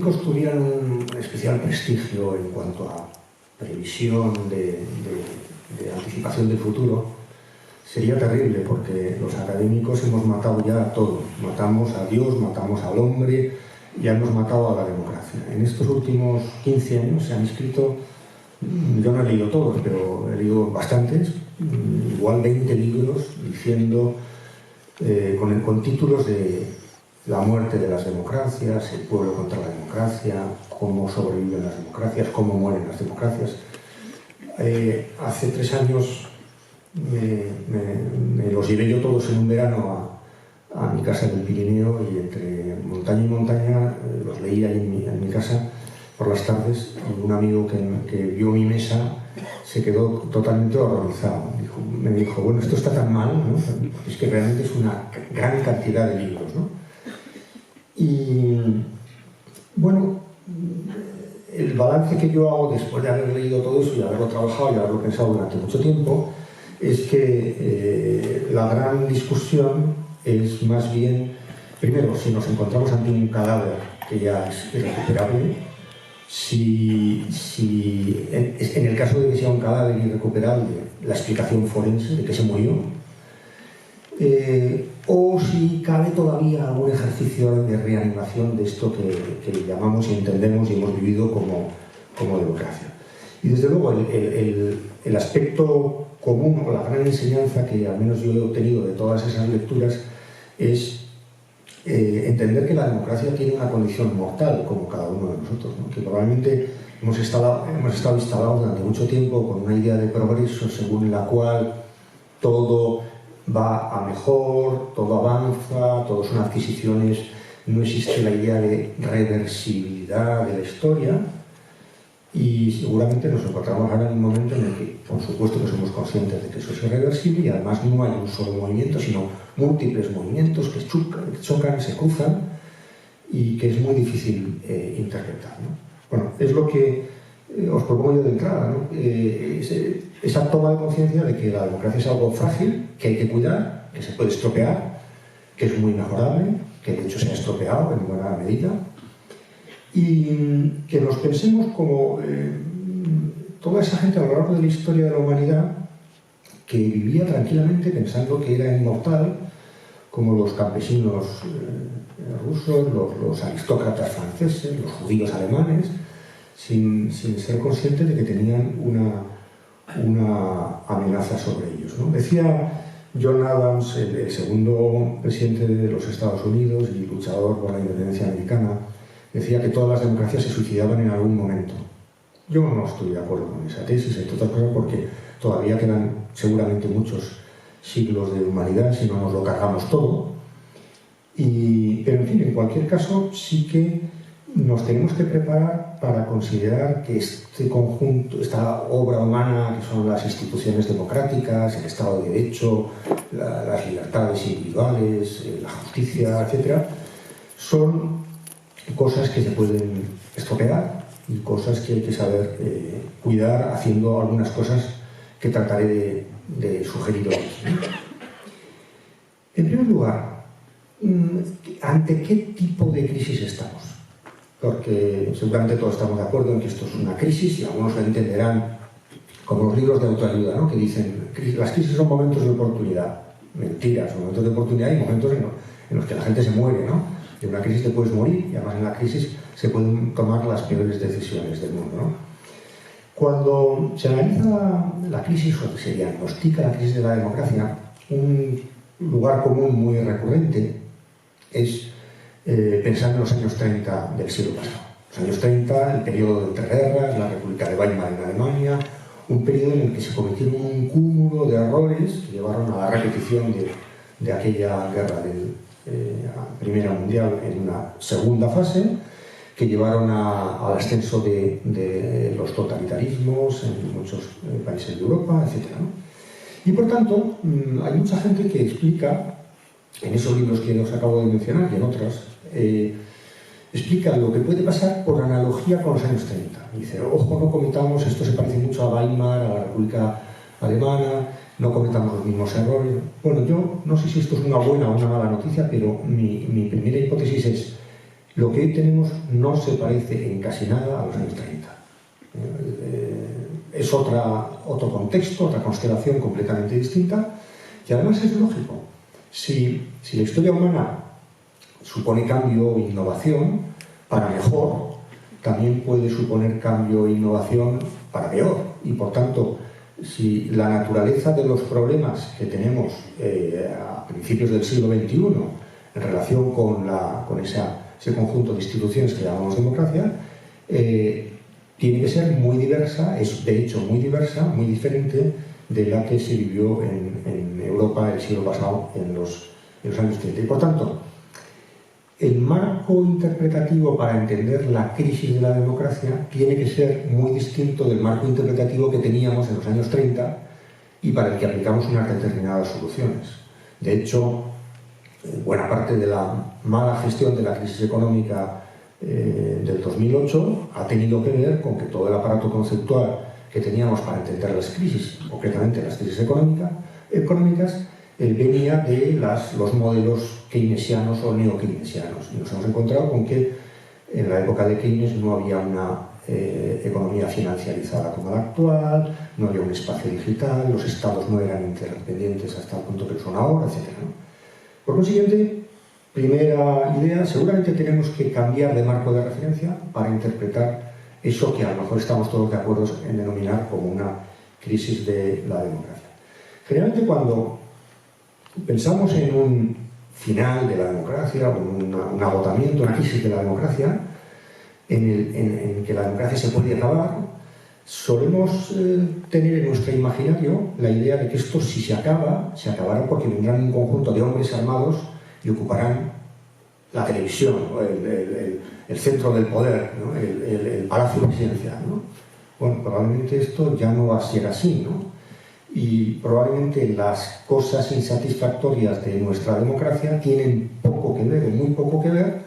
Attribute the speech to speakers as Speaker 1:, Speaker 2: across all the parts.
Speaker 1: académicos tuvieran un especial prestigio en cuanto a previsión de anticipación del futuro, sería terrible, porque los académicos hemos matado ya a todo. Matamos a Dios, matamos al hombre, ya hemos matado a la democracia. En estos últimos 15 años se han escrito, yo no he leído todos, pero he leído bastantes, igual 20 libros diciendo, con títulos de la muerte de las democracias, el pueblo contra la democracia, cómo sobreviven las democracias, cómo mueren las democracias. Hace 3 años me los llevé yo todos en un verano a mi casa del Pirineo, y entre montaña y montaña los leí ahí en mi casa por las tardes, y un amigo que vio mi mesa se quedó totalmente horrorizado. Me dijo, bueno, esto está tan mal, ¿no? Es que realmente es una gran cantidad de libros, ¿no? Y bueno, el balance que yo hago después de haber leído todo eso y haberlo trabajado y haberlo pensado durante mucho tiempo es que la gran discusión es más bien, primero, si nos encontramos ante un cadáver que ya es irrecuperable, en el caso de que sea un cadáver irrecuperable, la explicación forense de que se murió, o si cabe todavía algún ejercicio de reanimación de esto que llamamos y entendemos y hemos vivido como democracia. Y desde luego el aspecto común o la gran enseñanza que al menos yo he obtenido de todas esas lecturas es entender que la democracia tiene una condición mortal, como cada uno de nosotros, ¿no? Que probablemente hemos estado instalados durante mucho tiempo con una idea de progreso según la cual todo va a mejor, todo avanza, todo son adquisiciones, no existe la idea de reversibilidad de la historia, y seguramente nos encontramos ahora en un momento en el que, por supuesto que somos conscientes de que eso es irreversible, y además no hay un solo movimiento, sino múltiples movimientos que chocan, se cruzan, y que es muy difícil interpretar, ¿no? Bueno, es lo que os propongo yo de entrada, ¿no? Esa toma de conciencia de que la democracia es algo frágil, que hay que cuidar, que se puede estropear, que es muy mejorable, que de hecho se ha estropeado en buena medida, y que nos pensemos como toda esa gente a lo largo de la historia de la humanidad que vivía tranquilamente pensando que era inmortal, como los campesinos rusos, los aristócratas franceses, los judíos alemanes, sin ser conscientes de que tenían una amenaza sobre ellos, ¿no? Decía John Adams, el segundo presidente de los Estados Unidos y luchador por la independencia americana, decía que todas las democracias se suicidaban en algún momento. Yo no estoy de acuerdo con esa tesis, entre otras cosas porque todavía quedan seguramente muchos siglos de humanidad si no nos lo cargamos todo. Pero en fin, en cualquier caso, sí que nos tenemos que preparar para considerar que este conjunto, esta obra humana, que son las instituciones democráticas, el Estado de Derecho, las libertades individuales, la justicia, etc., son cosas que se pueden estropear y cosas que hay que saber cuidar, haciendo algunas cosas que trataré de sugerir hoy. En primer lugar, ¿ante qué tipo de crisis estamos? Porque seguramente todos estamos de acuerdo en que esto es una crisis, y algunos lo entenderán como los libros de autoayuda, ¿no? Que dicen las crisis son momentos de oportunidad. Mentira, son momentos de oportunidad y momentos en los que la gente se muere, ¿no? En una crisis te puedes morir, y además en la crisis se pueden tomar las peores decisiones del mundo, ¿no? Cuando se analiza la crisis, o se diagnostica la crisis de la democracia, un lugar común muy recurrente es pensar en los años 30 del siglo pasado. Los años 30, el periodo de entreguerras, la República de Weimar en Alemania, un periodo en el que se cometieron un cúmulo de errores que llevaron a la repetición de aquella guerra de Primera Mundial en una segunda fase, que llevaron al ascenso de los totalitarismos en muchos países de Europa, etc., ¿no? Y por tanto, hay mucha gente que explica, en esos libros que os acabo de mencionar y en otros, explica lo que puede pasar por analogía con los años 30. Dice, ojo, no cometamos, esto se parece mucho a Weimar, a la República Alemana, no cometamos los mismos errores. Bueno, yo no sé si esto es una buena o una mala noticia, pero mi primera hipótesis es lo que hoy tenemos no se parece en casi nada a los años 30. Es otro contexto, otra constelación completamente distinta, y además es lógico. Si la historia humana supone cambio e innovación para mejor, también puede suponer cambio e innovación para peor. Y por tanto, si la naturaleza de los problemas que tenemos a principios del siglo XXI en relación con ese conjunto de instituciones que llamamos democracia, tiene que ser muy diversa, es de hecho muy diversa, muy diferente de la que se vivió en Europa el siglo pasado, en los años 30. Y por tanto, el marco interpretativo para entender la crisis de la democracia tiene que ser muy distinto del marco interpretativo que teníamos en los años 30 y para el que aplicamos unas determinadas soluciones. De hecho, buena parte de la mala gestión de la crisis económica del 2008 ha tenido que ver con que todo el aparato conceptual que teníamos para entender las crisis, concretamente las crisis económicas, venía de los modelos keynesianos o neokeynesianos. Y nos hemos encontrado con que en la época de Keynes no había una economía financiarizada como la actual, no había un espacio digital, los estados no eran interdependientes hasta el punto que son ahora, etc. Por consiguiente, primera idea, seguramente tenemos que cambiar de marco de referencia para interpretar eso que a lo mejor estamos todos de acuerdo en denominar como una crisis de la democracia. Generalmente cuando pensamos en un final de la democracia o en un agotamiento, una crisis de la democracia, en que la democracia se puede acabar, solemos tener en nuestro imaginario la idea de que esto, si se acabará porque vendrán un conjunto de hombres armados y ocuparán la televisión, ¿no? el centro del poder, ¿no? el palacio presidencial, ¿no? Bueno, probablemente esto ya no va a ser así, ¿no? Y probablemente las cosas insatisfactorias de nuestra democracia tienen poco que ver, o muy poco que ver,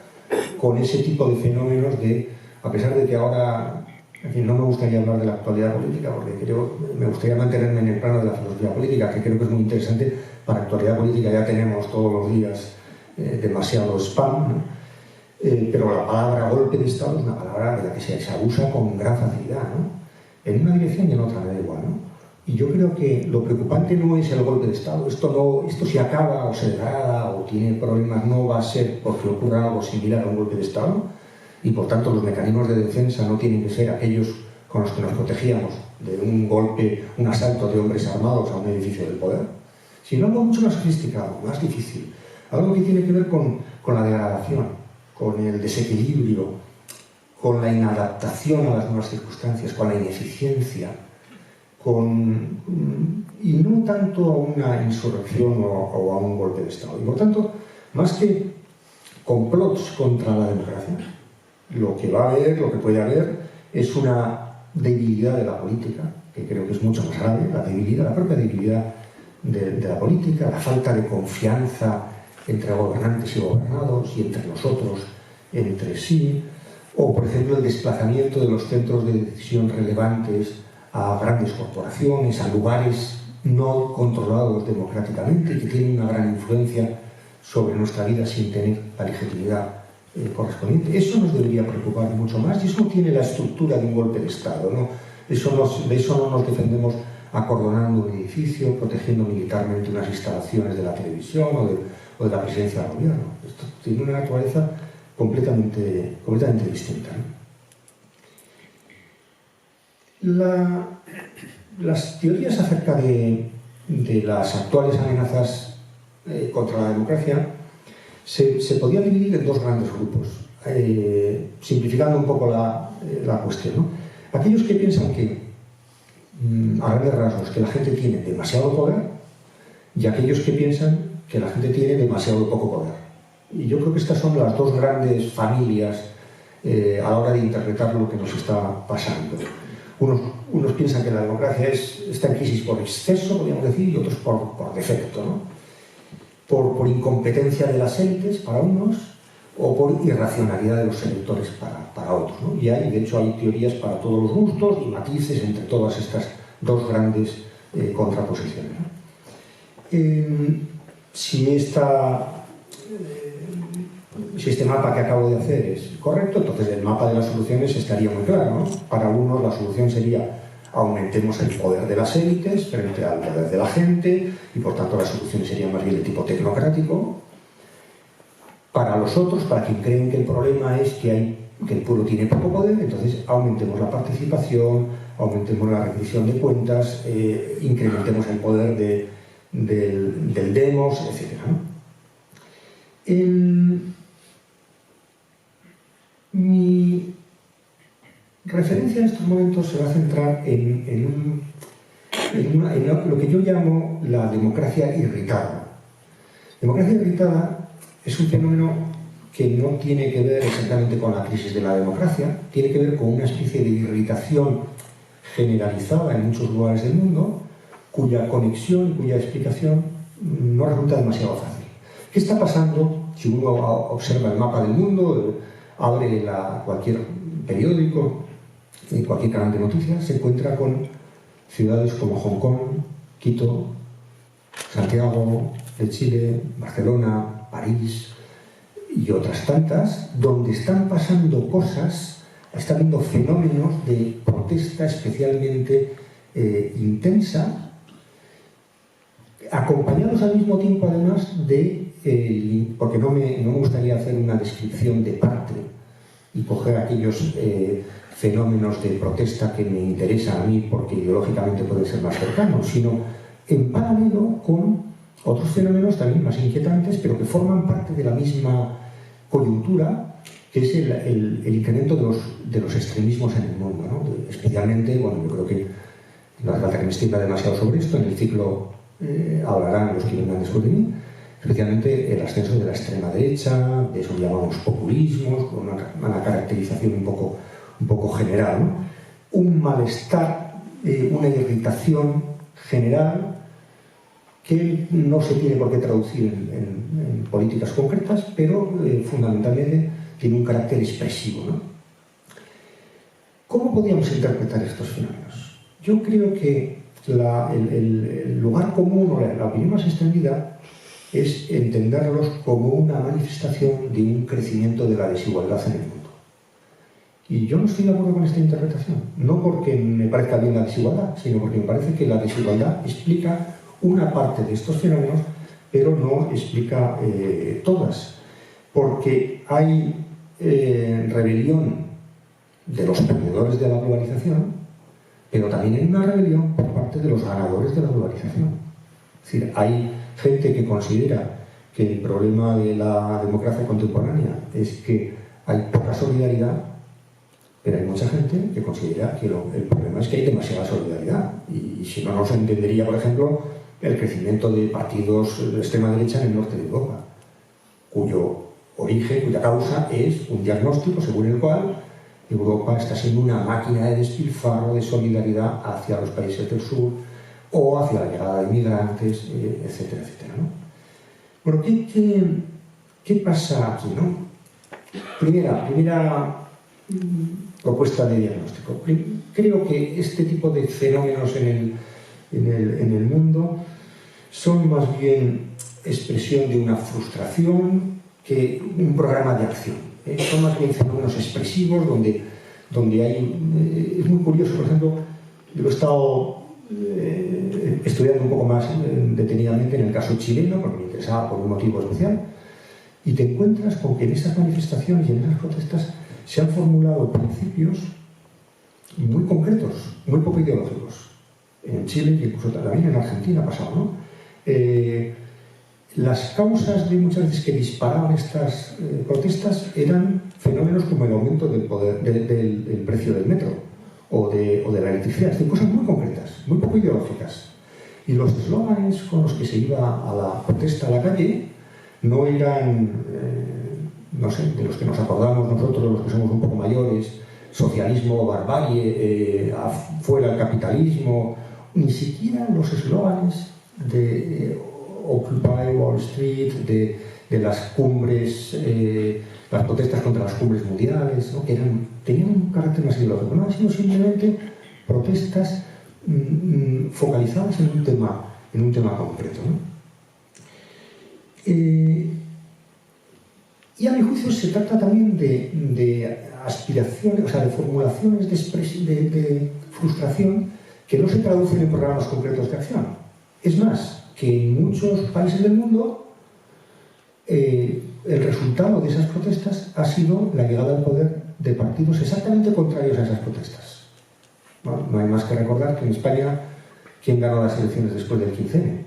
Speaker 1: con ese tipo de fenómenos a pesar de que ahora, en fin, no me gustaría hablar de la actualidad política, porque me gustaría mantenerme en el plano de la filosofía política, que creo que es muy interesante. Para actualidad política ya tenemos todos los días demasiado spam, ¿no? Pero la palabra golpe de Estado es una palabra de la que se abusa con gran facilidad, ¿no? En una dirección y en otra, me da igual, ¿no? Y yo creo que lo preocupante no es el golpe de Estado. Esto si acaba o se degrada o tiene problemas, no va a ser porque ocurra algo similar a un golpe de Estado, y por tanto los mecanismos de defensa no tienen que ser aquellos con los que nos protegíamos de un golpe, un asalto de hombres armados a un edificio del poder, sino algo mucho más sofisticado, más difícil, algo que tiene que ver con la degradación, con el desequilibrio, con la inadaptación a las nuevas circunstancias, con la ineficiencia, y no tanto a una insurrección o a un golpe de Estado. Y por tanto, más que complots contra la democracia, lo que puede haber es una debilidad de la política, que creo que es mucho más grave, la propia debilidad de la política, la falta de confianza entre gobernantes y gobernados y entre nosotros, entre sí, o por ejemplo el desplazamiento de los centros de decisión relevantes a grandes corporaciones, a lugares no controlados democráticamente y que tienen una gran influencia sobre nuestra vida sin tener la legitimidad correspondiente. Eso nos debería preocupar mucho más, y eso no tiene la estructura de un golpe de Estado, ¿no? De eso no nos defendemos acordonando un edificio, protegiendo militarmente unas instalaciones de la televisión o de la presidencia del gobierno. Esto tiene una naturaleza completamente distinta, ¿no? Las teorías acerca de las actuales amenazas contra la democracia se podían dividir en dos grandes grupos, simplificando un poco la cuestión, ¿no? Aquellos que piensan que, a grandes rasgos, que la gente tiene demasiado poder, y aquellos que piensan que la gente tiene demasiado poco poder. Y yo creo que estas son las dos grandes familias a la hora de interpretar lo que nos está pasando. Unos piensan que la democracia está en crisis por exceso, podríamos decir, y otros por defecto, ¿no? Por incompetencia de las élites para unos, o por irracionalidad de los electores para otros, ¿no? Y de hecho hay teorías para todos los gustos y matices entre todas estas dos grandes contraposiciones, ¿no? Si esta si este mapa que acabo de hacer es correcto, entonces el mapa de las soluciones estaría muy claro, ¿no? Para algunos la solución sería aumentemos el poder de las élites frente al poder de la gente y por tanto las soluciones serían más bien de tipo tecnocrático. Para los otros, para quien creen que el problema es que el pueblo tiene poco poder, entonces aumentemos la participación, aumentemos la rendición de cuentas, incrementemos el poder del demos, etc., ¿no? Mi referencia en estos momentos se va a centrar en lo que yo llamo la democracia irritada. Democracia irritada es un fenómeno que no tiene que ver exactamente con la crisis de la democracia, tiene que ver con una especie de irritación generalizada en muchos lugares del mundo, cuya conexión, cuya explicación no resulta demasiado fácil. ¿Qué está pasando? Si uno observa el mapa del mundo, abre cualquier periódico, cualquier canal de noticias, se encuentra con ciudades como Hong Kong, Quito, Santiago de Chile, Barcelona, París y otras tantas, donde están pasando cosas, está habiendo fenómenos de protesta especialmente intensa, acompañados al mismo tiempo además porque no me gustaría hacer una descripción de parte y coger aquellos fenómenos de protesta que me interesan a mí porque ideológicamente pueden ser más cercanos, sino en paralelo con otros fenómenos también más inquietantes, pero que forman parte de la misma coyuntura, que es el incremento de los extremismos en el mundo, ¿no? Especialmente, bueno, yo creo que no hace falta que me extienda demasiado sobre esto, en el ciclo hablarán los que vengan después de mí, especialmente el ascenso de la extrema derecha, de eso que llamamos populismos, con una caracterización un poco general, ¿no? Un malestar, una irritación general que no se tiene por qué traducir en políticas concretas, pero fundamentalmente tiene un carácter expresivo, ¿no? ¿Cómo podríamos interpretar estos fenómenos? Yo creo que el lugar común o la opinión más extendida es entenderlos como una manifestación de un crecimiento de la desigualdad en el mundo. Y yo no estoy de acuerdo con esta interpretación, no porque me parezca bien la desigualdad, sino porque me parece que la desigualdad explica una parte de estos fenómenos, pero no explica todas, porque hay rebelión de los perdedores de la globalización, pero también hay una rebelión por parte de los ganadores de la globalización. Es decir, hay gente que considera que el problema de la democracia contemporánea es que hay poca solidaridad, pero hay mucha gente que considera que el problema es que hay demasiada solidaridad. Y si no, no se entendería, por ejemplo, el crecimiento de partidos de extrema derecha en el norte de Europa, cuyo origen, cuya causa es un diagnóstico según el cual Europa está siendo una máquina de despilfarro de solidaridad hacia los países del sur o hacia la llegada de inmigrantes, etcétera, etcétera, ¿no? Bueno, ¿qué pasa aquí, no? Primera propuesta de diagnóstico. Creo que este tipo de fenómenos en el mundo son más bien expresión de una frustración que un programa de acción. Son más bien fenómenos expresivos donde hay... es muy curioso, por ejemplo, yo he estado estudiando un poco más detenidamente en el caso chileno, porque me interesaba por un motivo especial, y te encuentras con que en esas manifestaciones y en esas protestas se han formulado principios muy concretos, muy poco ideológicos. En Chile y incluso también en Argentina ha pasado, ¿no? Las causas de muchas veces que disparaban estas protestas eran fenómenos como el aumento del precio del metro o de la electricidad, es decir, cosas muy concretas, muy poco ideológicas. Y los eslóganes con los que se iba a la protesta a la calle no eran, no sé, de los que nos acordamos nosotros, los que somos un poco mayores, socialismo, barbarie, fuera el capitalismo, ni siquiera los eslóganes de Occupy Wall Street, de las cumbres, las protestas contra las cumbres mundiales, ¿no? Que tenían un carácter más ideológico, no han sido simplemente protestas focalizadas en un tema concreto, ¿no? Y a mi juicio se trata también de aspiraciones, o sea, de formulaciones de frustración que no se traducen en programas concretos de acción. Es más, que en muchos países del mundo el resultado de esas protestas ha sido la llegada al poder de partidos exactamente contrarios a esas protestas. Bueno, no hay más que recordar que en España, ¿quién ganó las elecciones después del 15M?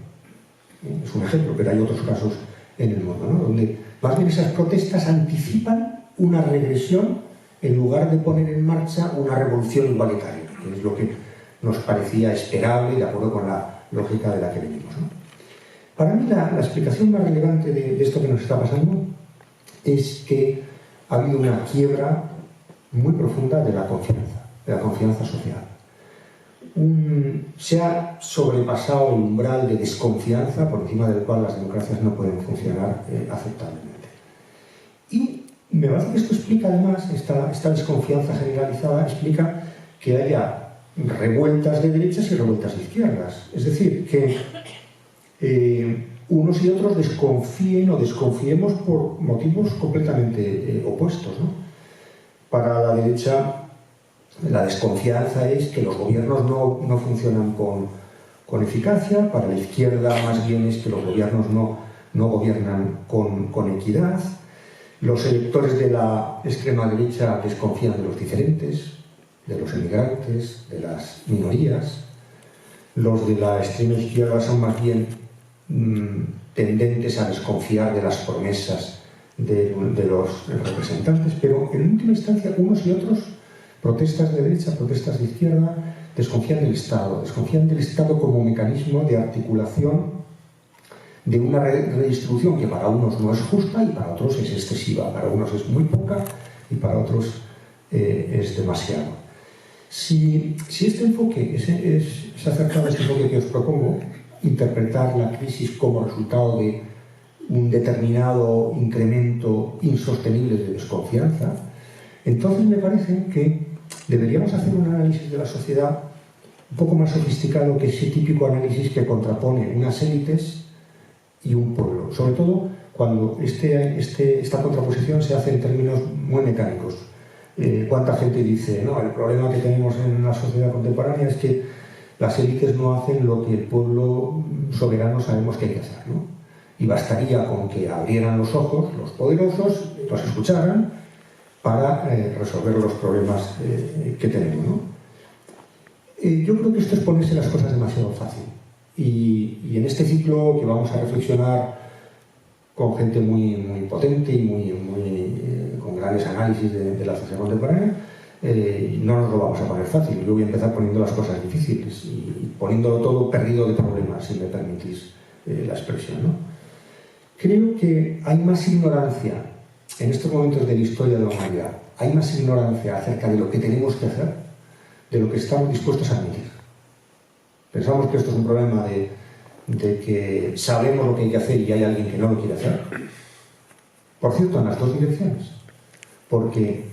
Speaker 1: Es un ejemplo, pero hay otros casos en el mundo, ¿no? Donde más bien esas protestas anticipan una regresión en lugar de poner en marcha una revolución igualitaria, que es lo que nos parecía esperable de acuerdo con la lógica de la que venimos, ¿no? Para mí la explicación más relevante de esto que nos está pasando es que ha habido una quiebra muy profunda de la confianza social. Se ha sobrepasado el umbral de desconfianza por encima del cual las democracias no pueden funcionar aceptablemente. Y me parece que esto explica además, esta desconfianza generalizada explica que haya revueltas de derechas y revueltas de izquierdas. Es decir, que unos y otros desconfíen o desconfiemos por motivos completamente opuestos, ¿no? Para la derecha, la desconfianza es que los gobiernos no funcionan con eficacia. Para la izquierda, más bien, es que los gobiernos no gobiernan con equidad. Los electores de la extrema derecha desconfían de los diferentes, de los emigrantes, de las minorías. Los de la extrema izquierda son más bien tendentes a desconfiar de las promesas de los representantes, pero en última instancia unos y otros, protestas de derecha, protestas de izquierda, desconfían del Estado como mecanismo de articulación de una redistribución que para unos no es justa y para otros es excesiva, para unos es muy poca y para otros es demasiado. Si este enfoque es acertado, este enfoque que os propongo, interpretar la crisis como resultado de un determinado incremento insostenible de desconfianza, entonces me parece que deberíamos hacer un análisis de la sociedad un poco más sofisticado que ese típico análisis que contrapone unas élites y un pueblo, sobre todo cuando esta contraposición se hace en términos muy mecánicos. ¿Cuánta gente dice, no, el problema que tenemos en la sociedad contemporánea es que las élites no hacen lo que el pueblo soberano sabemos que hay que hacer, ¿no? Y bastaría con que abrieran los ojos los poderosos, los escucharan para resolver los problemas que tenemos, ¿no? Yo creo que esto es ponerse las cosas demasiado fácil. Y en este ciclo que vamos a reflexionar con gente muy potente y con grandes análisis de la sociedad contemporánea, no nos lo vamos a poner fácil. Yo voy a empezar poniendo las cosas difíciles y poniéndolo todo perdido de problemas, si me permitís la expresión, ¿no? Creo que hay más ignorancia en estos momentos de la historia de la humanidad. Hay más ignorancia acerca de lo que tenemos que hacer de lo que estamos dispuestos a admitir. Pensamos que esto es un problema de que sabemos lo que hay que hacer y hay alguien que no lo quiere hacer. Por cierto, en las dos direcciones. Porque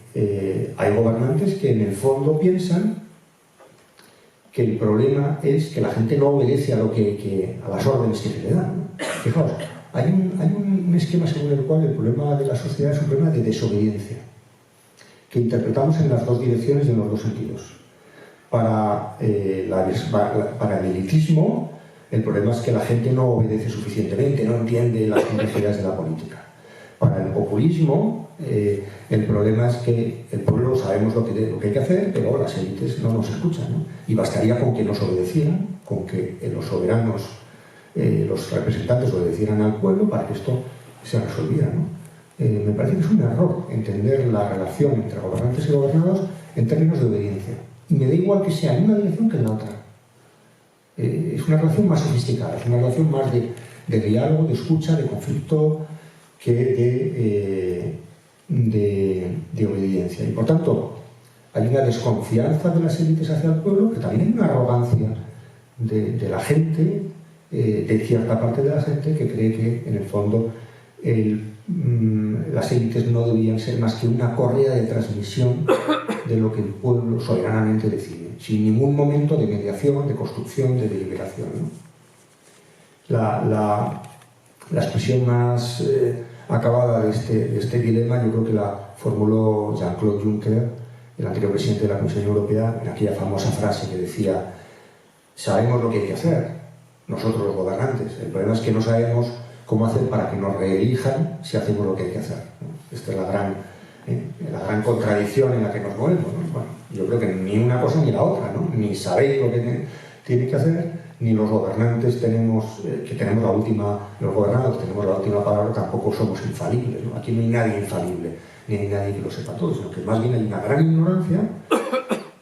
Speaker 1: hay gobernantes que en el fondo piensan que el problema es que la gente no obedece a las órdenes que se le dan, ¿no? Fijaos, hay un esquema según el cual el problema de la sociedad es un problema de desobediencia, que interpretamos en las dos direcciones y en los dos sentidos. Para el elitismo, el problema es que la gente no obedece suficientemente, no entiende las complejidades de la política. Para el populismo, el problema es que el pueblo sabemos lo que hay que hacer, pero las élites no nos escuchan, ¿no? Y bastaría con que nos obedecieran, con que los soberanos, los representantes obedecieran al pueblo para que esto se resolviera, ¿no? Me parece que es un error entender la relación entre gobernantes y gobernados en términos de obediencia. Y me da igual que sea en una dirección que en la otra. Es una relación más sofisticada, es una relación más de diálogo, de escucha, de conflicto, que de obediencia. Y por tanto, hay una desconfianza de las élites hacia el pueblo, que también hay una arrogancia de la gente, de cierta parte de la gente, que cree que en el fondo las élites no debían ser más que una correa de transmisión de lo que el pueblo soberanamente decide, sin ningún momento de mediación, de construcción, de deliberación, ¿no? La expresión más acabada de este dilema yo creo que la formuló Jean-Claude Juncker, el anterior presidente de la Comisión Europea, en aquella famosa frase que decía: sabemos lo que hay que hacer, nosotros los gobernantes, el problema es que no sabemos cómo hacer para que nos reelijan si hacemos lo que hay que hacer, ¿no? Esta es la gran contradicción en la que nos movemos, ¿no? Bueno, yo creo que ni una cosa ni la otra, ¿no? Ni sabéis lo que tiene que hacer, ni los gobernantes tenemos la última palabra, tampoco somos infalibles, ¿no? Aquí no hay nadie infalible, ni hay nadie que lo sepa todo, sino que más bien hay una gran ignorancia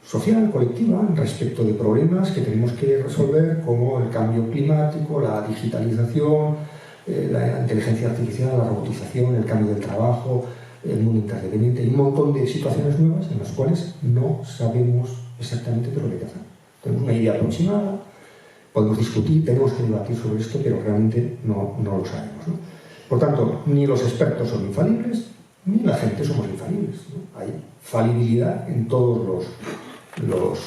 Speaker 1: social, colectiva, respecto de problemas que tenemos que resolver, como el cambio climático, la digitalización, la inteligencia artificial, la robotización, el cambio del trabajo, el mundo interdependiente, y un montón de situaciones nuevas en las cuales no sabemos exactamente qué es lo que hay que hacer. Tenemos una idea aproximada, podemos discutir, tenemos que debatir sobre esto, pero realmente no lo sabemos, ¿no? Por tanto, ni los expertos son infalibles, ni la gente somos infalibles, ¿no? Hay falibilidad en todos los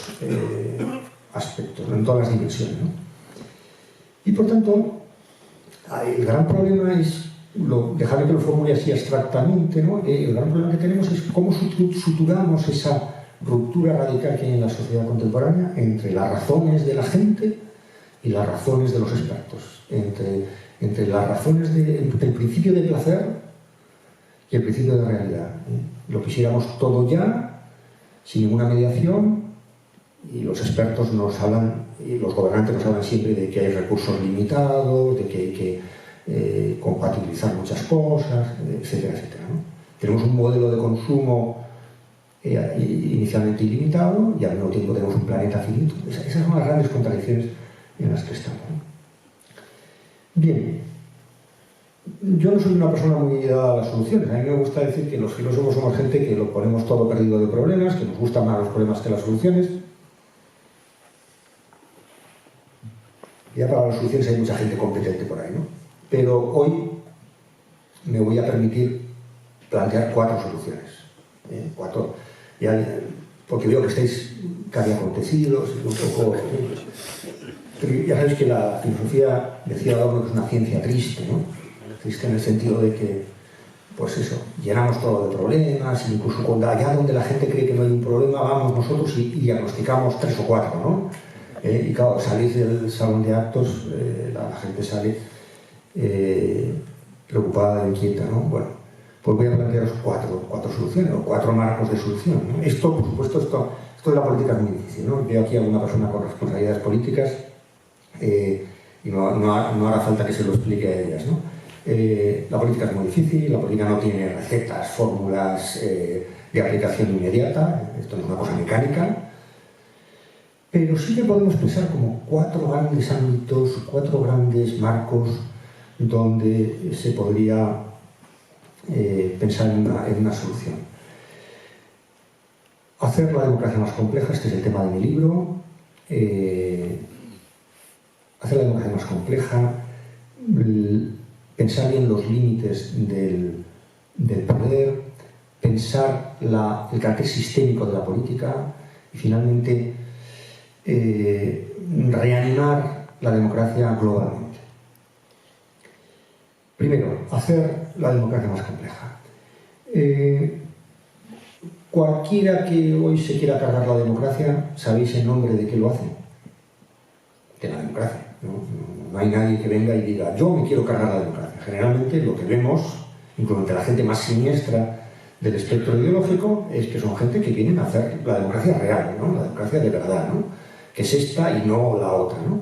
Speaker 1: aspectos, en todas las dimensiones, ¿no? Y por tanto, el gran problema es, dejarme que lo formule así abstractamente, ¿no? El gran problema que tenemos es cómo suturamos esa ruptura radical que hay en la sociedad contemporánea entre las razones de la gente y las razones de los expertos, entre las razones del principio de placer y el principio de realidad, ¿eh? Lo quisiéramos todo ya, sin ninguna mediación, y los expertos nos hablan, y los gobernantes nos hablan siempre de que hay recursos limitados, de que hay que compatibilizar muchas cosas, etcétera, etcétera, ¿no? Tenemos un modelo de consumo inicialmente ilimitado y al mismo tiempo tenemos un planeta finito. Esas son las grandes contradicciones en las que estamos, ¿no? Bien, yo no soy una persona muy dada a las soluciones. A mí me gusta decir que los filósofos somos gente que lo ponemos todo perdido de problemas, que nos gustan más los problemas que las soluciones. Ya para las soluciones hay mucha gente competente por ahí, ¿no? Pero hoy me voy a permitir plantear 4 soluciones. 4, porque veo que estáis casi acontecidos, un poco... Ya sabéis que la filosofía, decía Adorno, que es una ciencia triste, ¿no? Triste en el sentido de que, pues eso, llenamos todo de problemas, incluso cuando allá donde la gente cree que no hay un problema, vamos nosotros y diagnosticamos 3 o 4, ¿no? Y claro, salís del salón de actos, la gente sale preocupada, inquieta, ¿no? Bueno, pues voy a plantearos 4 soluciones, o 4 marcos de solución, ¿no? Esto, por supuesto, esto de la política es muy difícil, ¿no? Veo aquí a una persona con responsabilidades políticas y no hará falta que se lo explique a ellas, ¿no? La política es muy difícil, la política no tiene recetas, fórmulas de aplicación inmediata, esto no es una cosa mecánica, pero sí que podemos pensar como 4 grandes ámbitos, 4 grandes marcos donde se podría pensar en una solución. Hacer la democracia más compleja, este es el tema de mi libro. Hacer la democracia más compleja, pensar bien los límites del poder, pensar el carácter sistémico de la política y finalmente reanimar la democracia globalmente. Primero, hacer la democracia más compleja. Cualquiera que hoy se quiera cargar la democracia, ¿sabéis en nombre de qué lo hace? De la democracia. No hay nadie que venga y diga, yo me quiero cargar la democracia. Generalmente lo que vemos, incluso entre la gente más siniestra del espectro ideológico, es que son gente que vienen a hacer la democracia real, ¿no? La democracia de verdad, ¿no? Que es esta y no la otra, ¿no?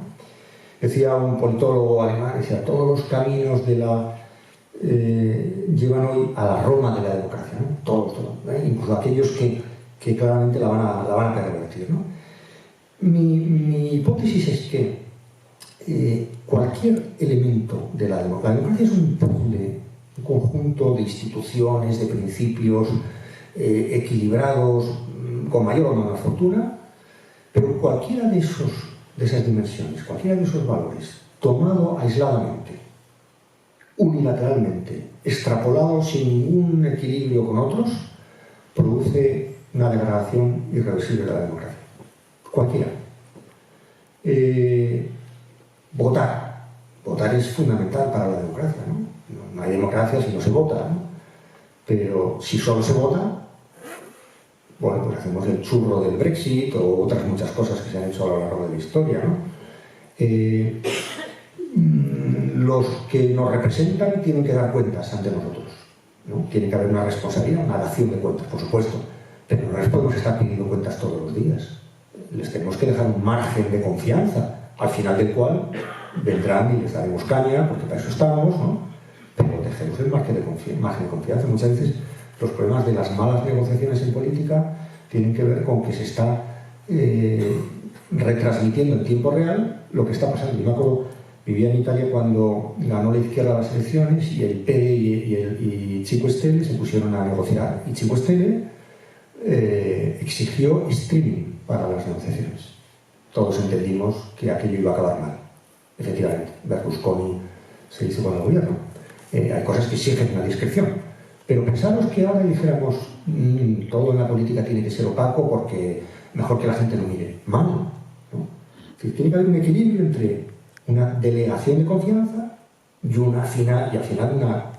Speaker 1: Decía un politólogo alemán, decía, todos los caminos llevan hoy a la Roma de la democracia, ¿no? Todos, incluso aquellos que claramente la van a pervertir, ¿no? Mi hipótesis es que cualquier elemento de la democracia es un puzzle, un conjunto de instituciones, de principios equilibrados, con mayor o menor fortuna, pero cualquiera de esas dimensiones, cualquiera de esos valores, tomado aisladamente, unilateralmente, extrapolado sin ningún equilibrio con otros, produce una degradación irreversible de la democracia. Cualquiera. Votar es fundamental para la democracia, ¿no? no hay democracia si no se vota, ¿no? Pero si solo se vota, bueno, pues hacemos el churro del Brexit o otras muchas cosas que se han hecho a lo largo de la historia, ¿no? Los que nos representan tienen que dar cuentas ante nosotros, ¿no? Tiene que haber una responsabilidad, una dación de cuentas, por supuesto, pero no les podemos estar pidiendo cuentas todos los días. Les tenemos que dejar un margen de confianza, al final del cual vendrán y les daremos caña, porque para eso estamos, ¿no? Pero dejemos el margen de confianza. Muchas veces los problemas de las malas negociaciones en política tienen que ver con que se está retransmitiendo en tiempo real lo que está pasando. Yo me acuerdo, vivía en Italia cuando ganó la izquierda las elecciones y el PD y Cinque Stelle se pusieron a negociar. Y Cinque Stelle exigió streaming para las negociaciones. Todos entendimos que aquello iba a acabar mal. Efectivamente, Berlusconi se hizo con el gobierno. Hay cosas que exigen una discreción. Pero pensaros que ahora dijéramos todo en la política tiene que ser opaco porque mejor que la gente no mire. Mal, ¿no? Es decir, tiene que haber un equilibrio entre una delegación de confianza y al final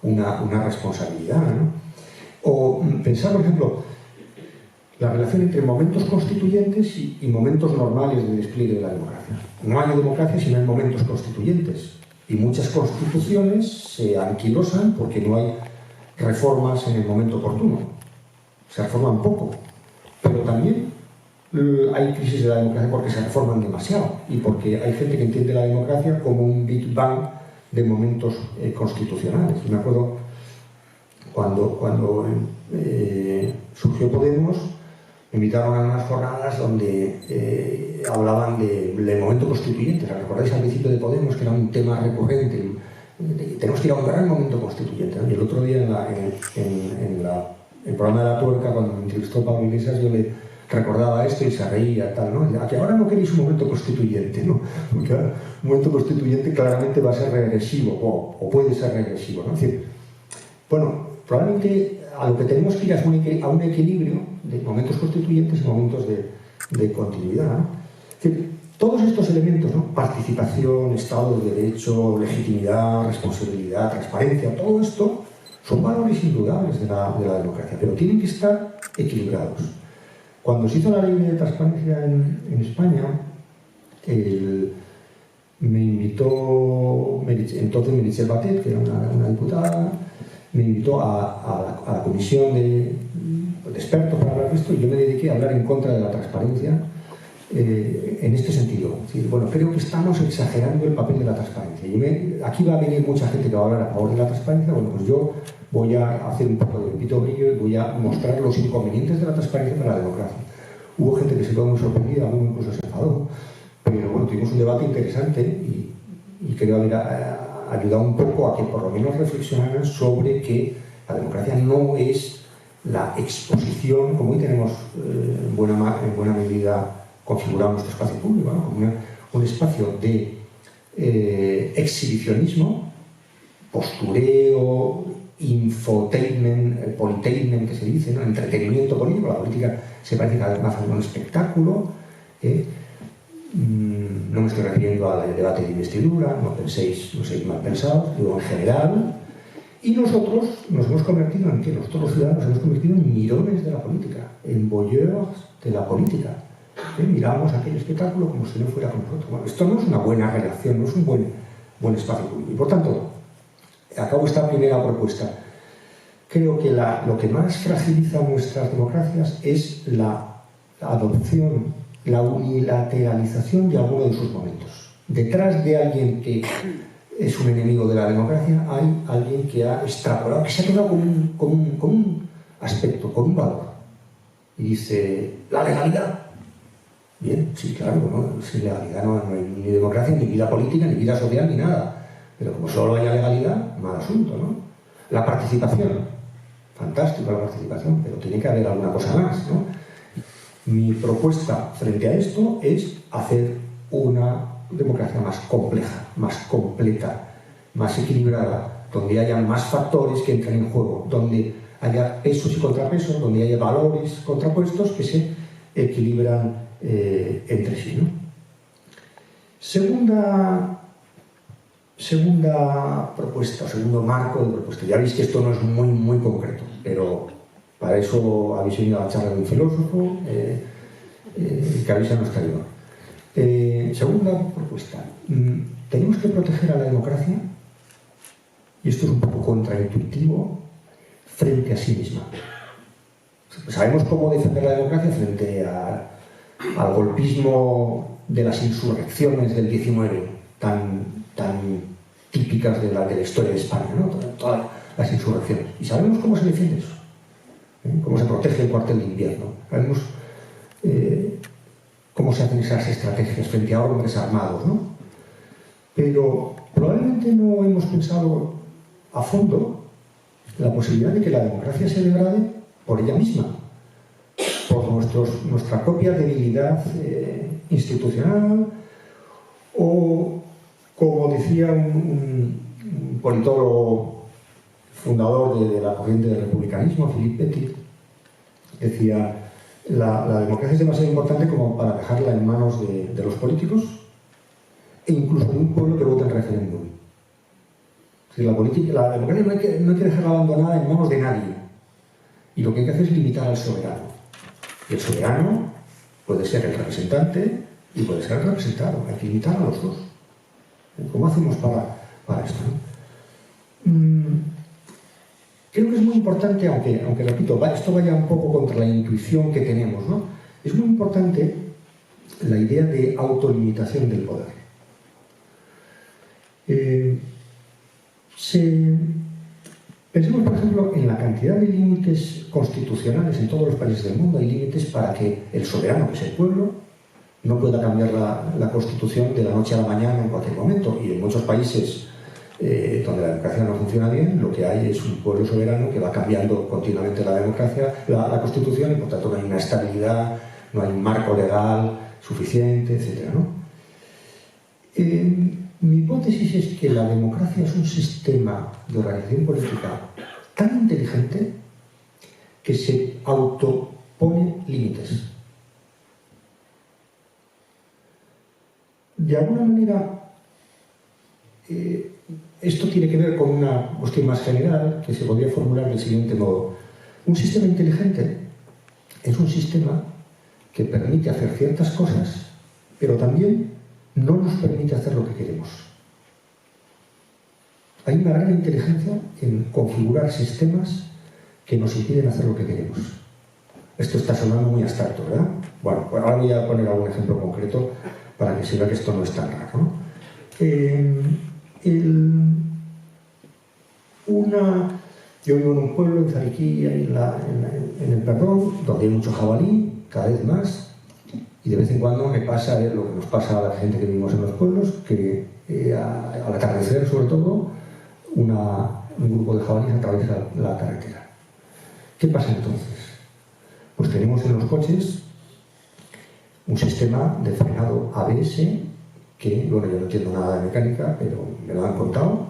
Speaker 1: una responsabilidad, ¿no? O pensar, por ejemplo, la relación entre momentos constituyentes y momentos normales de despliegue de la democracia. No hay democracia si no hay momentos constituyentes. Y muchas constituciones se anquilosan porque no hay reformas en el momento oportuno. Se reforman poco. Pero también hay crisis de la democracia porque se reforman demasiado y porque hay gente que entiende la democracia como un Big Bang de momentos constitucionales. Y me acuerdo cuando surgió Podemos, me invitaron a unas jornadas donde hablaban del momento constituyente. ¿Recordáis al principio de Podemos que era un tema recurrente? Tenemos que ir a un gran momento constituyente, ¿no? Y el otro día en el programa de La Tuerca, cuando me entrevistó Pablo Iglesias, yo le recordaba esto y se reía, tal, ¿no? A que ahora no queréis un momento constituyente, ¿no? Porque ahora un momento constituyente claramente va a ser regresivo, o puede ser regresivo, ¿no? Es decir, bueno, probablemente a lo que tenemos que ir es a un equilibrio de momentos constituyentes y momentos de continuidad, ¿no? Es decir, todos estos elementos, ¿no? Participación, Estado de Derecho, legitimidad, responsabilidad, transparencia, todo esto son valores indudables de la democracia, pero tienen que estar equilibrados. Cuando se hizo la ley de transparencia en España, me invitó entonces Meritxell Batet, que era una diputada, me invitó a la comisión de expertos para hablar de esto, y yo me dediqué a hablar en contra de la transparencia en este sentido. Es decir, bueno, creo que estamos exagerando el papel de la transparencia. Aquí va a venir mucha gente que va a hablar a favor de la transparencia. Bueno, pues yo voy a hacer un poco de pito brillo y voy a mostrar los inconvenientes de la transparencia para la democracia. Hubo gente que se quedó muy sorprendida, alguno incluso se enfadó, pero bueno, tuvimos un debate interesante y creo haber ayudado un poco a que por lo menos reflexionaran sobre que la democracia no es la exposición, como hoy tenemos en buena medida configurado nuestro espacio público, ¿no? Como un espacio de exhibicionismo, postureo, infotainment, politainment que se dice, ¿no? Entretenimiento político. La política se parece cada vez más a un espectáculo. No me estoy refiriendo al debate de investidura, no seáis mal pensados, digo en general. Y nosotros nos hemos convertido en que nosotros los ciudadanos nos hemos convertido en mirones de la política, en voyeurs de la política. Miramos aquel espectáculo como si no fuera con nosotros. Bueno, esto no es una buena relación, no es un buen espacio público. Y por tanto, acabo esta primera propuesta. Creo que lo que más fragiliza nuestras democracias es la adopción, la unilateralización de alguno de sus momentos. Detrás de alguien que es un enemigo de la democracia hay alguien que ha extrapolado, que se ha quedado con un aspecto, con un valor. Y dice, la legalidad. Bien, sí, claro, ¿no? Sin legalidad no hay ni democracia, ni vida política, ni vida social, ni nada. Pero como solo haya legalidad, mal asunto, ¿no? La participación, fantástico la participación, pero tiene que haber alguna cosa más, ¿no? Mi propuesta frente a esto es hacer una democracia más compleja, más completa, más equilibrada, donde haya más factores que entren en juego, donde haya pesos y contrapesos, donde haya valores contrapuestos que se equilibran entre sí, ¿no? Segunda Segunda propuesta, segundo marco de propuesta. Ya veis que esto no es muy concreto, pero para eso habéis venido a la charla de un filósofo que habéis a nuestra ayuda. Segunda propuesta. Tenemos que proteger a la democracia, y esto es un poco contraintuitivo, frente a sí misma. Sabemos cómo defender la democracia frente al golpismo de las insurrecciones del 19, tan típicas de la historia de España, ¿no? Todas las insurrecciones. Y sabemos cómo se defiende eso, cómo se protege el cuartel de invierno. Sabemos cómo se hacen esas estrategias frente a hombres armados, ¿no? Pero probablemente no hemos pensado a fondo la posibilidad de que la democracia se degrade por ella misma, por nuestra propia debilidad institucional, o, como decía un politólogo fundador de la corriente del republicanismo, Philippe Petit, decía: la democracia es demasiado importante como para dejarla en manos de los políticos e incluso de un pueblo que vote en referéndum. Es decir, la democracia no hay que dejarla abandonada en manos de nadie, y lo que hay que hacer es limitar al soberano. Y el soberano puede ser el representante y puede ser el representado. Hay que limitar a los dos. ¿Cómo hacemos para esto, no? Creo que es muy importante, aunque repito, esto vaya un poco contra la intuición que tenemos, ¿no? Es muy importante la idea de autolimitación del poder. Pensemos, por ejemplo, en la cantidad de límites constitucionales en todos los países del mundo. Hay límites para que el soberano, que es el pueblo, no pueda cambiar la Constitución de la noche a la mañana en cualquier momento. Y en muchos países donde la democracia no funciona bien, lo que hay es un pueblo soberano que va cambiando continuamente la Constitución, y por tanto no hay una estabilidad, no hay un marco legal suficiente, etc., ¿no? Mi hipótesis es que la democracia es un sistema de organización política tan inteligente que se autopone límites. De alguna manera, esto tiene que ver con una cuestión más general que se podría formular del siguiente modo. Un sistema inteligente es un sistema que permite hacer ciertas cosas, pero también no nos permite hacer lo que queremos. Hay una gran inteligencia en configurar sistemas que nos impiden hacer lo que queremos. Esto está sonando muy abstracto, ¿verdad? Bueno, pues ahora voy a poner algún ejemplo concreto para que se vea que esto no es tan raro, ¿no? Yo vivo en un pueblo, en Zariquilla, en el Perdón, donde hay mucho jabalí, cada vez más, y de vez en cuando me pasa lo que nos pasa a la gente que vivimos en los pueblos, que al atardecer, sobre todo, un grupo de jabalíes atraviesa la carretera. ¿Qué pasa entonces? Pues tenemos en los coches un sistema de frenado ABS que, bueno, yo no entiendo nada de mecánica, pero me lo han contado,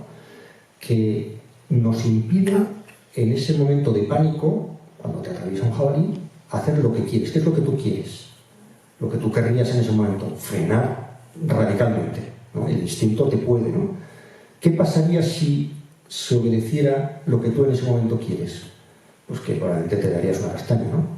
Speaker 1: que nos impide en ese momento de pánico, cuando te atraviesa un jabalí, hacer lo que quieres. ¿Qué es lo que tú quieres? Lo que tú querrías en ese momento, frenar radicalmente, ¿no? El instinto te puede, ¿no? ¿Qué pasaría si se obedeciera lo que tú en ese momento quieres? Pues que probablemente te darías una castaña, ¿no?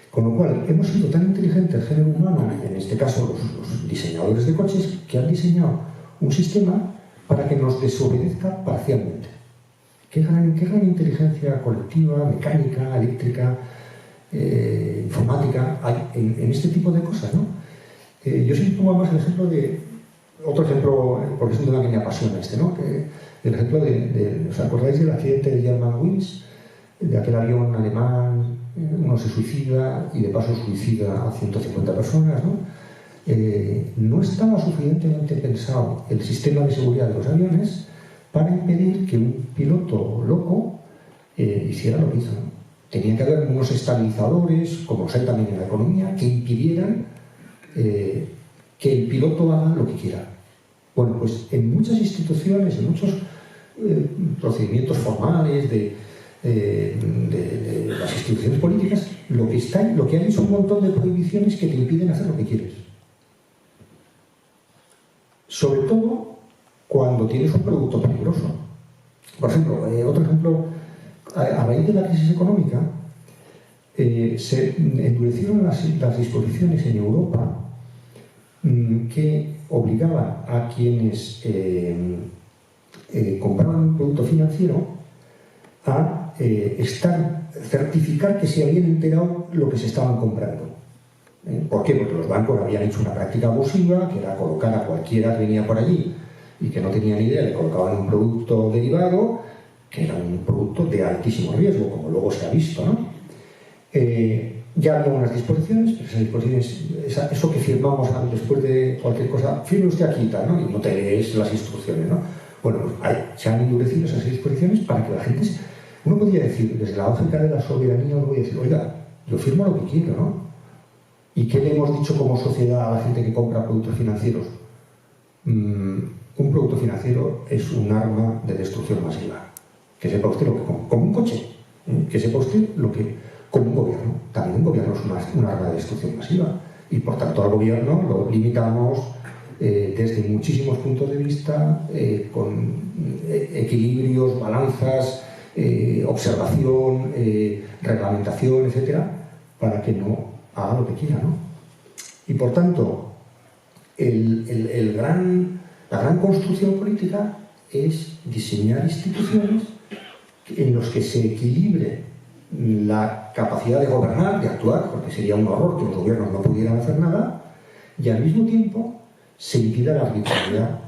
Speaker 1: Con lo cual, hemos sido tan inteligentes, el género humano, en este caso los diseñadores de coches, que han diseñado un sistema para que nos desobedezca parcialmente. ¿Qué gran inteligencia colectiva, mecánica, eléctrica, informática hay en este tipo de cosas, ¿no? Yo siempre pongo más el ejemplo de... Otro ejemplo, porque es un tema que me apasiona ¿no? El ejemplo ¿os acordáis del accidente de Germanwings? De aquel avión alemán, uno se suicida y de paso suicida a 150 personas, ¿no? No estaba suficientemente pensado el sistema de seguridad de los aviones para impedir que un piloto loco hiciera lo que hizo, ¿no? Tenía que haber unos estabilizadores, como los hay también en la economía, que impidieran que el piloto haga lo que quiera. Bueno, pues en muchas instituciones, en muchos procedimientos formales de las instituciones políticas, lo que hay es un montón de prohibiciones que te impiden hacer lo que quieres. Sobre todo cuando tienes un producto peligroso. Por ejemplo, otro ejemplo, a raíz de la crisis económica, se endurecieron las disposiciones en Europa que obligaban a quienes compraban un producto financiero a certificar que se habían enterado lo que se estaban comprando. ¿Por qué? Porque los bancos habían hecho una práctica abusiva, que era colocar a cualquiera que venía por allí y que no tenía ni idea, le colocaban un producto derivado, que era un producto de altísimo riesgo, como luego se ha visto, ¿no? Ya había unas disposiciones, pero esas disposiciones, eso que firmamos después de cualquier cosa, firme usted aquí y tal, ¿no? Y no te lees las instrucciones, ¿no? Bueno, pues se han endurecido esas disposiciones para que la gente... Uno podría decir, desde la lógica de la soberanía, uno podría decir, oiga, yo firmo lo que quiero, ¿no? ¿Y qué le hemos dicho como sociedad a la gente que compra productos financieros? Un producto financiero es un arma de destrucción masiva. Que sepa usted lo que como un coche, que sepa usted lo que... como un gobierno. También un gobierno es un arma de destrucción masiva. Y por tanto al gobierno lo limitamos desde muchísimos puntos de vista, con equilibrios, balanzas, observación, reglamentación, etcétera, para que no haga lo que quiera, ¿no? Y por tanto, la gran construcción política es diseñar instituciones en los que se equilibre la capacidad de gobernar, de actuar, porque sería un horror que los gobiernos no pudieran hacer nada, y al mismo tiempo se impida la arbitrariedad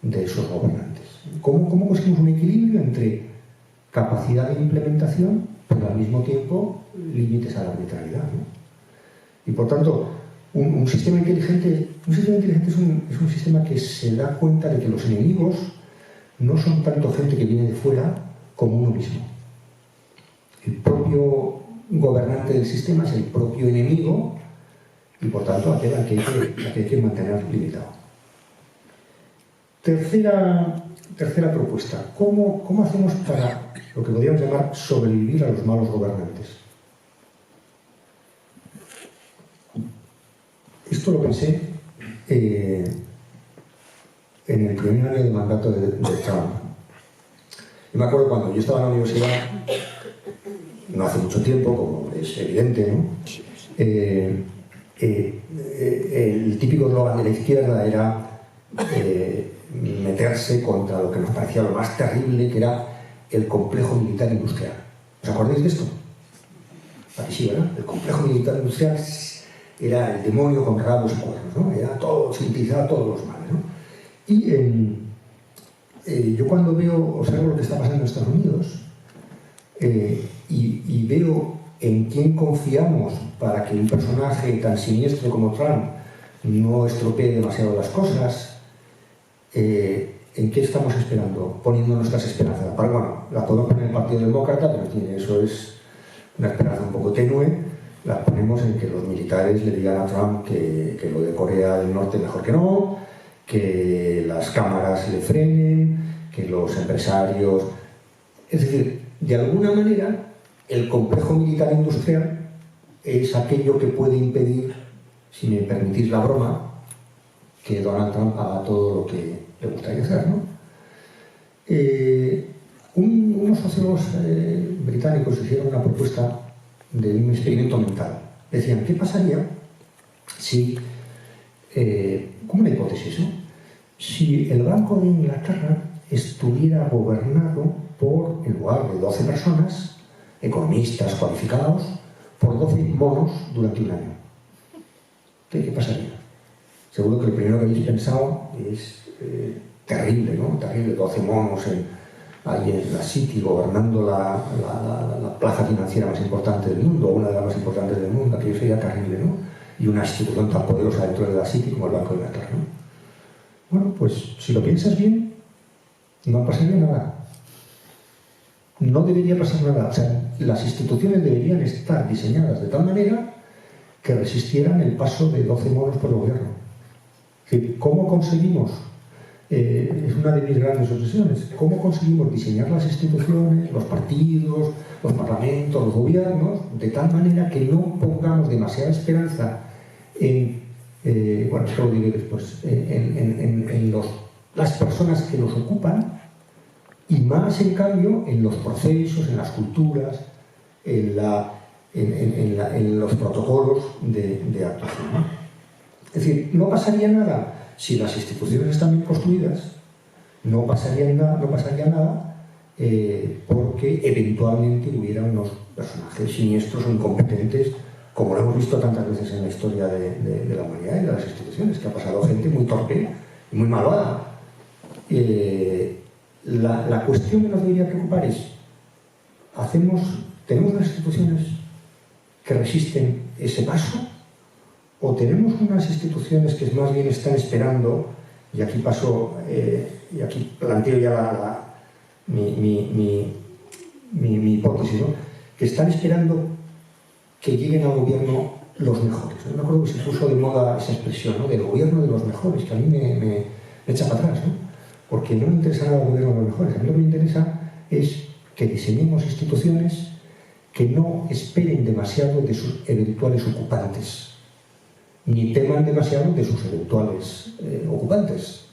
Speaker 1: de esos gobernantes. ¿Cómo conseguimos un equilibrio entre capacidad de implementación, pero al mismo tiempo límites a la arbitrariedad, ¿no? Y por tanto, un sistema inteligente es un sistema que se da cuenta de que los enemigos no son tanto gente que viene de fuera como uno mismo. El propio gobernante del sistema es el propio enemigo y por tanto aquel que hay que mantener limitado. Tercera propuesta. ¿Cómo hacemos para lo que podríamos llamar sobrevivir a los malos gobernantes? Esto lo pensé en el primer año de mandato de Trump. Yo me acuerdo cuando yo estaba en la universidad, no hace mucho tiempo, como es evidente, ¿no? El típico eslogan de la izquierda era meterse contra lo que nos parecía lo más terrible, que era el complejo militar industrial. ¿Os acordáis de esto? Aquí sí, ¿verdad? El complejo militar industrial era el demonio con rabos y cuernos, ¿no? Era todo, sintetizaba todos los males, ¿no? Y yo cuando observo lo que está pasando en Estados Unidos y veo en quién confiamos para que un personaje tan siniestro como Trump no estropee demasiado las cosas, ¿en qué estamos esperando? Poniendo nuestras esperanzas. Bueno, las podemos poner en el Partido Demócrata, pero eso es una esperanza un poco tenue. Las ponemos en que los militares le digan a Trump que lo de Corea del Norte mejor que no, que las cámaras le frenen, que los empresarios... Es decir, de alguna manera, el complejo militar industrial es aquello que puede impedir, si me permitís la broma, que Donald Trump haga todo lo que le gustaría hacer, ¿no? Unos sociólogos británicos hicieron una propuesta de un experimento mental. Decían, ¿qué pasaría si, como una hipótesis, ¿no? Si el Banco de Inglaterra estuviera gobernado por, en lugar de 12 personas, economistas cualificados, por 12 monos durante un año? ¿Qué pasaría? Seguro que lo primero que habéis pensado es terrible, ¿no? Terrible, 12 monos ahí en la City gobernando la plaza financiera más importante del mundo, una de las más importantes del mundo, aquello sería terrible, ¿no? Y una institución tan poderosa dentro de la City como el Banco de Inglaterra, ¿no? Bueno, pues si lo piensas bien, no pasaría nada. No debería pasar nada. O sea, las instituciones deberían estar diseñadas de tal manera que resistieran el paso de 12 monos por el gobierno. Es decir, ¿cómo conseguimos? Es una de mis grandes obsesiones. ¿Cómo conseguimos diseñar las instituciones, los partidos, los parlamentos, los gobiernos, de tal manera que no pongamos demasiada esperanza en, bueno, esto lo diré después, en los las personas que los ocupan, y más en cambio en los procesos, en las culturas, en los protocolos de actuación, ¿no? Es decir, no pasaría nada si las instituciones están bien construidas, no pasaría nada porque eventualmente hubiera unos personajes siniestros o incompetentes, como lo hemos visto tantas veces en la historia de la humanidad y de las instituciones, que ha pasado gente muy torpe y muy malvada. La cuestión que nos debería preocupar es, ¿tenemos unas instituciones que resisten ese paso? ¿O tenemos unas instituciones que más bien están esperando, y aquí y aquí planteo ya mi hipótesis, ¿no?, que están esperando que lleguen al gobierno los mejores? No me acuerdo que se puso de moda esa expresión, ¿no?, del gobierno de los mejores, que a mí me echa para atrás, ¿no? Porque no me interesa nada el gobierno de los mejores. A mí lo que me interesa es que diseñemos instituciones que no esperen demasiado de sus eventuales ocupantes, ni teman demasiado de sus eventuales ocupantes.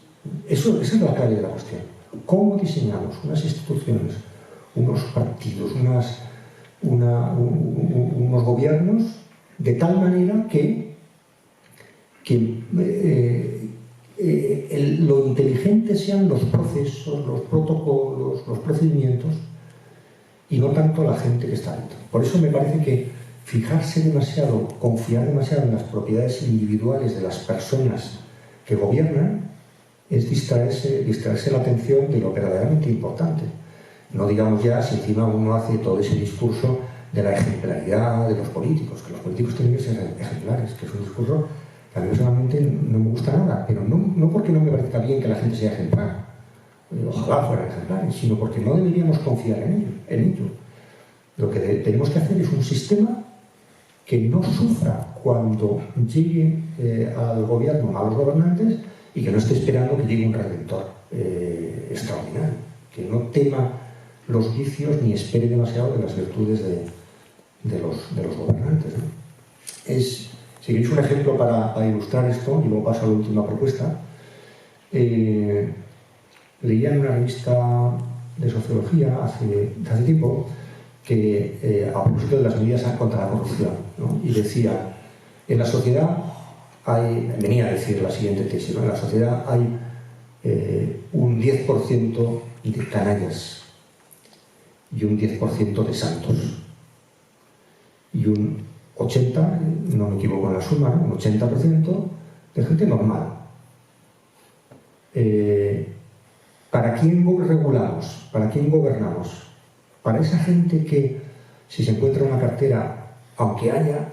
Speaker 1: Esa es la clave de la cuestión. ¿Cómo diseñamos unas instituciones, unos partidos, unos gobiernos de tal manera que lo inteligente sean los procesos, los protocolos, los procedimientos, y no tanto la gente que está dentro? Por eso me parece que fijarse demasiado, confiar demasiado en las propiedades individuales de las personas que gobiernan es distraerse la atención de lo verdaderamente importante. No digamos ya si encima uno hace todo ese discurso de la ejemplaridad de los políticos, que los políticos tienen que ser ejemplares, que es un discurso que a mí personalmente no me gusta nada, pero no porque no me parezca bien que la gente sea ejemplar, ojalá fueran ejemplares, sino porque no deberíamos confiar en ello. Lo que tenemos que hacer es un sistema que no sufra cuando llegue al gobierno, a los gobernantes, y que no esté esperando que llegue un redentor extraordinario, que no tema los vicios ni espere demasiado de las virtudes de los gobernantes, ¿no? Si queréis un ejemplo para ilustrar esto, y luego paso a la última propuesta, leía en una revista de sociología hace tiempo que a propósito de las medidas contra la corrupción, ¿no?, y decía, en la sociedad venía a decir la siguiente tesis, ¿no?, en la sociedad hay un 10% de canallas y un 10% de santos, y un 80%, no me equivoco en la suma, ¿no?, un 80% de gente normal. ¿Para quién regulamos? ¿Para quién gobernamos? Para esa gente que, si se encuentra una cartera, aunque haya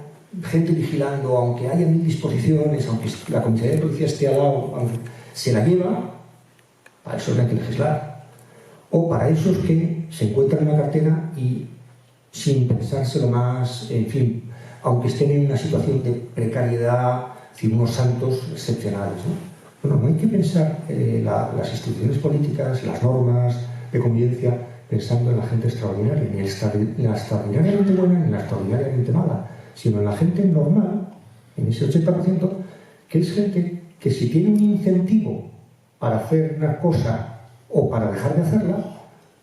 Speaker 1: gente vigilando, aunque haya 1000 disposiciones, aunque la comisaría de policía esté al lado, aunque se la lleva, para eso hay que legislar. O para esos que se encuentran en una cartera y, sin pensárselo más, en fin, aunque estén en una situación de precariedad, es decir, unos santos excepcionales, ¿no? Bueno, no hay que pensar las instituciones políticas, las normas de convivencia, pensando en la gente extraordinaria, ni en la extraordinariamente buena ni en la extraordinariamente mala, sino en la gente normal, en ese 80%, que es gente que, si tiene un incentivo para hacer una cosa o para dejar de hacerla,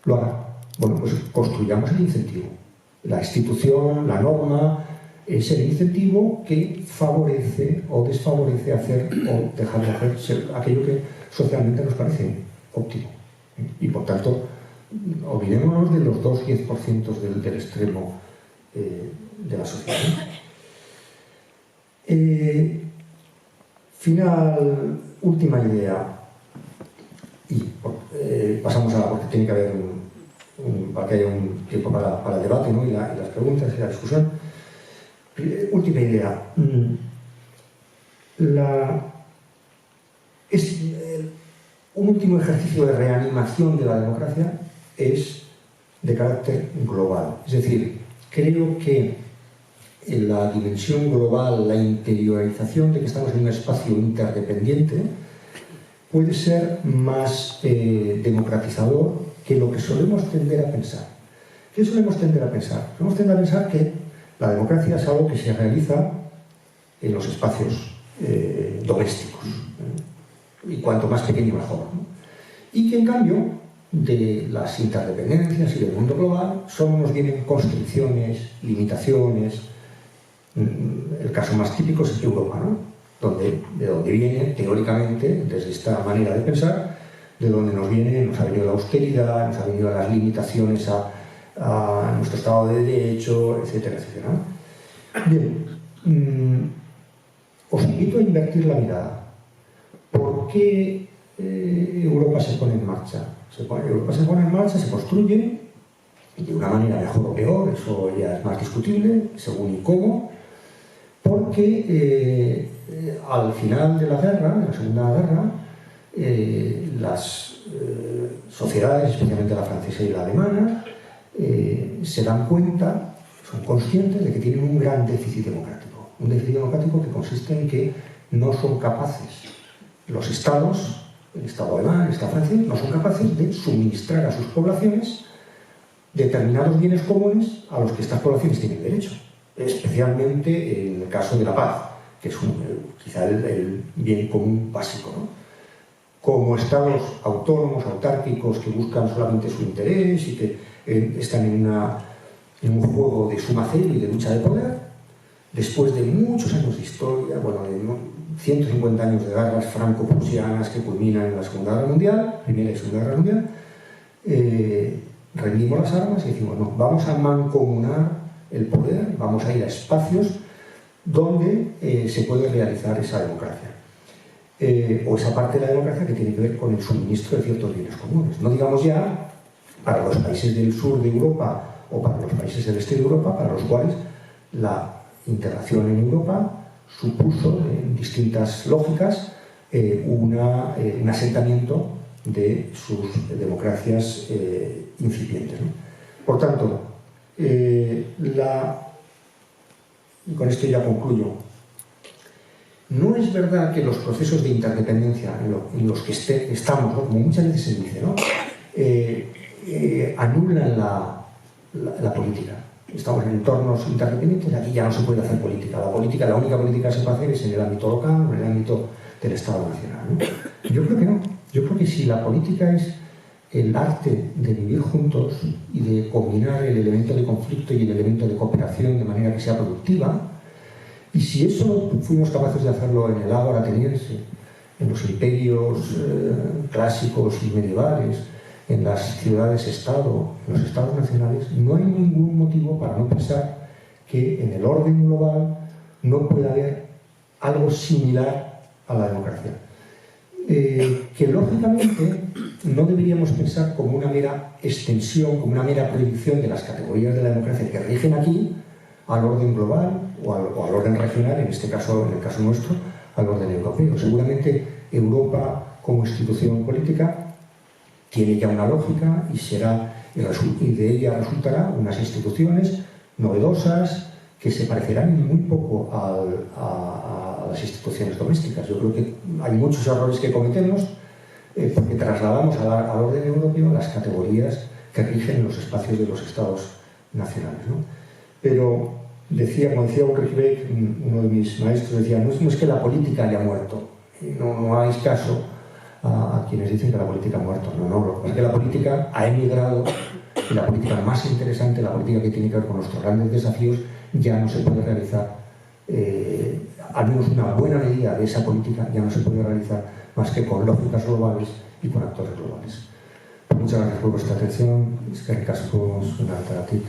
Speaker 1: lo hará. Bueno, pues construyamos el incentivo. La institución, la norma, es el incentivo que favorece o desfavorece hacer o dejar de hacer aquello que socialmente nos parece óptimo. Y por tanto, olvidémonos de los 2-10% del extremo de la sociedad. Última idea, y pasamos porque tiene que haber para que haya un tiempo para el debate, ¿no?, y las preguntas y la discusión. Última idea. Un último ejercicio de reanimación de la democracia es de carácter global. Es decir, creo que en la dimensión global, la interiorización de que estamos en un espacio interdependiente, puede ser más democratizador que lo que solemos tender a pensar. ¿Qué solemos tender a pensar? Solemos tender a pensar que la democracia es algo que se realiza en los espacios domésticos, y cuanto más pequeño mejor, ¿no? y que en cambio de las interdependencias y del mundo global solo nos vienen constricciones, limitaciones. El caso más típico es Europa, ¿no? De donde viene, teóricamente, desde esta manera de pensar, de donde nos ha venido la austeridad, nos ha venido las limitaciones a nuestro Estado de Derecho, etcétera, etcétera, ¿no? Bien, os invito a invertir la mirada. ¿Por qué Europa se pone en marcha? Europa se pone en marcha, se construye, y de una manera mejor o peor, eso ya es más discutible, según y cómo, porque al final de la guerra, de la Segunda Guerra, las sociedades, especialmente la francesa y la alemana, se dan cuenta, son conscientes de que tienen un gran déficit democrático. Un déficit democrático que consiste en que no son capaces los estados, el Estado alemán, el Estado francés, no son capaces de suministrar a sus poblaciones determinados bienes comunes a los que estas poblaciones tienen derecho. Especialmente en el caso de la paz, que es quizá el bien común básico, ¿no? Como estados autónomos, autárquicos, que buscan solamente su interés y que están en un juego de suma cero y de lucha de poder, después de muchos años de historia, bueno, de 150 años de guerras franco-prusianas que culminan en la Segunda Guerra Mundial, Primera y Segunda Guerra Mundial, rendimos las armas y decimos, no, vamos a mancomunar el poder, vamos a ir a espacios donde se puede realizar esa democracia. O esa parte de la democracia que tiene que ver con el suministro de ciertos bienes comunes. No digamos ya para los países del sur de Europa o para los países del este de Europa, para los cuales la integración en Europa supuso, en distintas lógicas, un asentamiento de sus democracias incipientes, ¿no? Por tanto, y con esto ya concluyo, no es verdad que los procesos de interdependencia en los que estamos, ¿no?, como muchas veces se dice, ¿no?, anulan la política. Estamos en entornos interdependientes, aquí ya no se puede hacer política. La única política que se puede hacer es en el ámbito local o en el ámbito del Estado nacional, ¿no? Yo creo que no. Yo creo que si la política es el arte de vivir juntos y de combinar el elemento de conflicto y el elemento de cooperación de manera que sea productiva, y si eso fuimos capaces de hacerlo en el ágora ateniense, en los imperios clásicos y medievales, en las ciudades-estado, en los estados nacionales, no hay ningún motivo para no pensar que en el orden global no puede haber algo similar a la democracia. Que lógicamente no deberíamos pensar como una mera extensión, como una mera predicción de las categorías de la democracia que rigen aquí al orden global o al orden regional, en este caso, en el caso nuestro, al orden europeo. Seguramente Europa como institución política tiene ya una lógica y de ella resultará unas instituciones novedosas que se parecerán muy poco a las instituciones domésticas. Yo creo que hay muchos errores que cometemos porque trasladamos al orden europeo las categorías que rigen los espacios de los estados nacionales, ¿no? Pero como decía Ulrich Beck, uno de mis maestros, decía, no es que la política haya muerto, no hagáis caso a quienes dicen que la política ha muerto. No, es que la política ha emigrado y la política más interesante, la política que tiene que ver con nuestros grandes desafíos, ya no se puede realizar, al menos una buena medida de esa política ya no se puede realizar más que con lógicas globales y con actores globales. Muchas gracias por vuestra atención. Eskerrik asko zuen hartagatik.